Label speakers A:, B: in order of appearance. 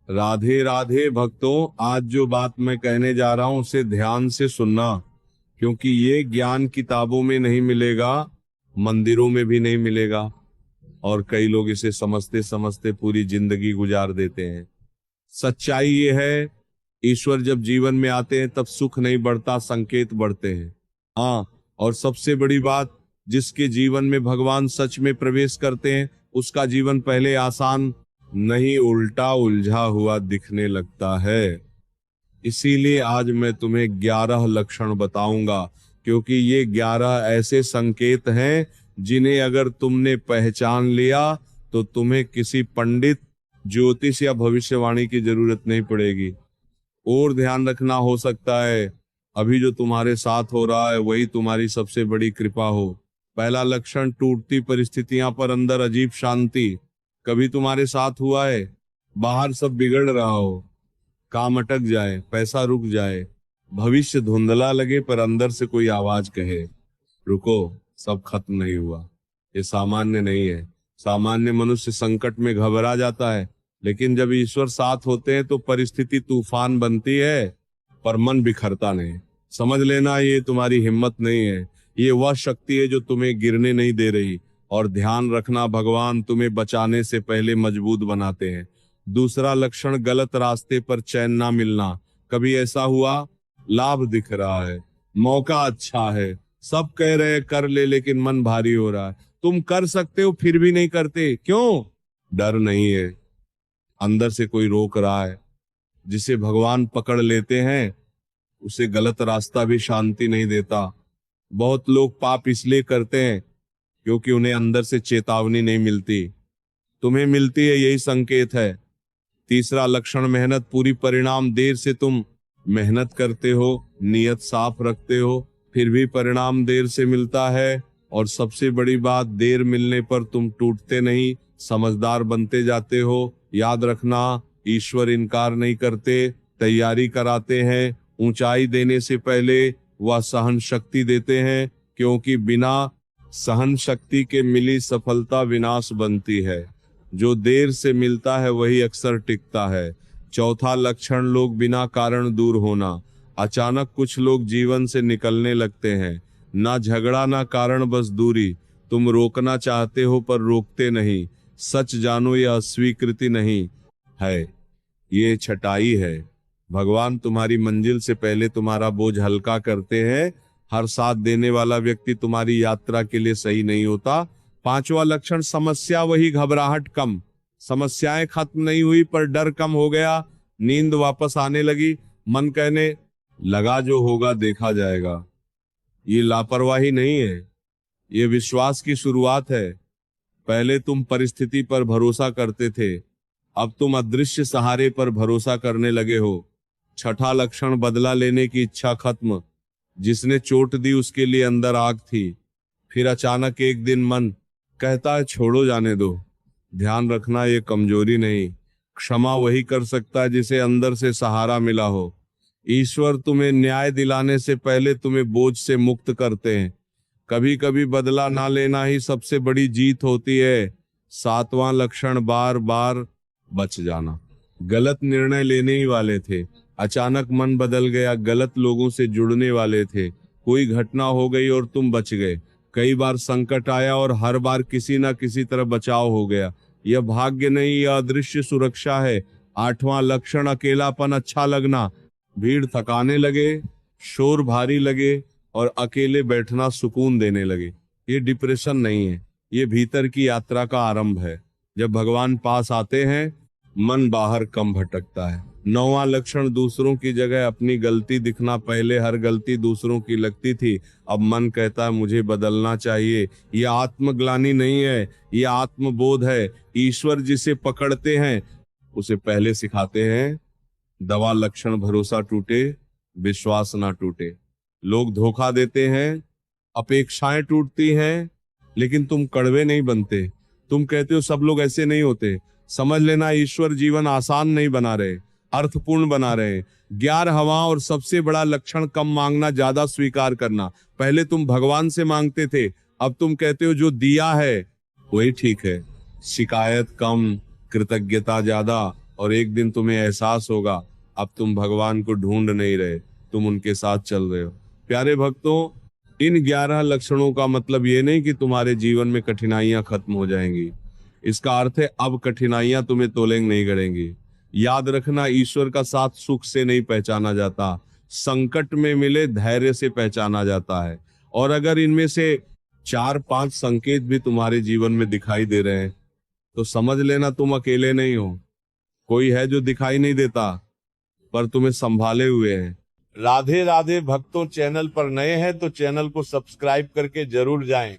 A: राधे राधे भक्तों, आज जो बात मैं कहने जा रहा हूं उसे ध्यान से सुनना, क्योंकि ये ज्ञान किताबों में नहीं मिलेगा, मंदिरों में भी नहीं मिलेगा। और कई लोग इसे समझते समझते पूरी जिंदगी गुजार देते हैं। सच्चाई ये है, ईश्वर जब जीवन में आते हैं तब सुख नहीं बढ़ता, संकेत बढ़ते हैं। हाँ, और सबसे बड़ी बात, जिसके जीवन में भगवान सच में प्रवेश करते हैं उसका जीवन पहले आसान नहीं, उल्टा उलझा हुआ दिखने लगता है। इसीलिए आज मैं तुम्हें 11 लक्षण बताऊंगा, क्योंकि ये 11 ऐसे संकेत हैं जिन्हें अगर तुमने पहचान लिया तो तुम्हें किसी पंडित, ज्योतिष या भविष्यवाणी की जरूरत नहीं पड़ेगी। और ध्यान रखना, हो सकता है अभी जो तुम्हारे साथ हो रहा है वही तुम्हारी सबसे बड़ी कृपा हो। पहला लक्षण, टूटती परिस्थितियां पर अंदर अजीब शांति। कभी तुम्हारे साथ हुआ है, बाहर सब बिगड़ रहा हो, काम अटक जाए, पैसा रुक जाए, भविष्य धुंधला लगे, पर अंदर से कोई आवाज कहे रुको, सब खत्म नहीं हुआ। ये सामान्य नहीं है। सामान्य मनुष्य संकट में घबरा जाता है, लेकिन जब ईश्वर साथ होते हैं तो परिस्थिति तूफान बनती है, पर मन बिखरता नहीं। समझ लेना, ये तुम्हारी हिम्मत नहीं है, ये वह शक्ति है जो तुम्हें गिरने नहीं दे रही। और ध्यान रखना, भगवान तुम्हें बचाने से पहले मजबूत बनाते हैं। दूसरा लक्षण, गलत रास्ते पर चैन ना मिलना। कभी ऐसा हुआ, लाभ दिख रहा है, मौका अच्छा है, सब कह रहे हैं कर ले, लेकिन मन भारी हो रहा है। तुम कर सकते हो फिर भी नहीं करते, क्यों? डर नहीं है, अंदर से कोई रोक रहा है। जिसे भगवान पकड़ लेते हैं उसे गलत रास्ता भी शांति नहीं देता। बहुत लोग पाप इसलिए करते हैं क्योंकि उन्हें अंदर से चेतावनी नहीं मिलती। तुम्हें मिलती है, यही संकेत है। तीसरा लक्षण, मेहनत पूरी परिणाम। देर से तुम मेहनत करते हो, नियत साफ रखते हो, फिर भी परिणाम देर से मिलता है। और सबसे बड़ी बात, देर मिलने पर तुम टूटते नहीं, समझदार बनते जाते हो। याद रखना, ईश्वर इनकार नहीं करते, तैयारी कराते हैं। ऊंचाई देने से पहले वह सहन शक्ति देते हैं, क्योंकि बिना सहन शक्ति के मिली सफलता विनाश बनती है। जो देर से मिलता है वही अक्सर टिकता है। चौथा लक्षण, लोग बिना कारण दूर होना। अचानक कुछ लोग जीवन से निकलने लगते हैं, ना झगड़ा ना कारण, बस दूरी। तुम रोकना चाहते हो पर रोकते नहीं। सच जानो, यह अस्वीकृति नहीं है, ये छटाई है। भगवान तुम्हारी मंजिल से पहले तुम्हारा बोझ हल्का करते हैं। हर साथ देने वाला व्यक्ति तुम्हारी यात्रा के लिए सही नहीं होता। पांचवा लक्षण, समस्या वही, घबराहट कम। समस्याएं खत्म नहीं हुई पर डर कम हो गया, नींद वापस आने लगी, मन कहने लगा जो होगा देखा जाएगा। ये लापरवाही नहीं है, ये विश्वास की शुरुआत है। पहले तुम परिस्थिति पर भरोसा करते थे, अब तुम अदृश्य सहारे पर भरोसा करने लगे हो। छठा लक्षण, बदला लेने की इच्छा खत्म। जिसने चोट दी उसके लिए अंदर आग थी, फिर अचानक एक दिन मन कहता है छोड़ो, जाने दो। ध्यान रखना, ये कमजोरी नहीं, क्षमा वही कर सकता है जिसे अंदर से सहारा मिला हो। ईश्वर तुम्हें न्याय दिलाने से पहले तुम्हें बोझ से मुक्त करते हैं। कभी कभी बदला ना लेना ही सबसे बड़ी जीत होती है। सातवां लक्षण, बार बार बच जाना। गलत निर्णय लेने ही वाले थे, अचानक मन बदल गया, गलत लोगों से जुड़ने वाले थे, कोई घटना हो गई और तुम बच गए। कई बार संकट आया और हर बार किसी ना किसी तरह बचाव हो गया। यह भाग्य नहीं, यह अदृश्य सुरक्षा है। आठवां लक्षण, अकेलापन अच्छा लगना। भीड़ थकाने लगे, शोर भारी लगे और अकेले बैठना सुकून देने लगे। ये डिप्रेशन नहीं है, ये भीतर की यात्रा का आरंभ है। जब भगवान पास आते हैं मन बाहर कम भटकता है। नौवां लक्षण, दूसरों की जगह अपनी गलती दिखना। पहले हर गलती दूसरों की लगती थी, अब मन कहता है मुझे बदलना चाहिए। यह आत्मग्लानि नहीं है, यह आत्मबोध है। ईश्वर जिसे पकड़ते हैं उसे पहले सिखाते हैं। दवा लक्षण, भरोसा टूटे, विश्वास ना टूटे। लोग धोखा देते हैं, अपेक्षाएं टूटती हैं, लेकिन तुम कड़वे नहीं बनते। तुम कहते हो सब लोग ऐसे नहीं होते। समझ लेना, ईश्वर जीवन आसान नहीं बना रहे, अर्थपूर्ण बना रहे। 11वां और सबसे बड़ा लक्षण, कम मांगना, ज्यादा स्वीकार करना। पहले तुम भगवान से मांगते थे, अब तुम कहते हो जो दिया है वही ठीक है। शिकायत कम, कृतज्ञता ज्यादा। और एक दिन तुम्हें एहसास होगा अब तुम भगवान को ढूंढ नहीं रहे, तुम उनके साथ चल रहे हो। प्यारे भक्तों, इन 11 लक्षणों का मतलब ये नहीं कि तुम्हारे जीवन में कठिनाइयां खत्म हो जाएंगी। इसका अर्थ है अब कठिनाइयां तुम्हें तोलेंग नहीं करेंगी। याद रखना, ईश्वर का साथ सुख से नहीं पहचाना जाता, संकट में मिले धैर्य से पहचाना जाता है। और अगर इनमें से 4-5 संकेत भी तुम्हारे जीवन में दिखाई दे रहे हैं तो समझ लेना तुम अकेले नहीं हो। कोई है जो दिखाई नहीं देता पर तुम्हें संभाले हुए है। राधे राधे भक्तों, चैनल पर नए हैं तो चैनल को सब्सक्राइब करके जरूर जाएं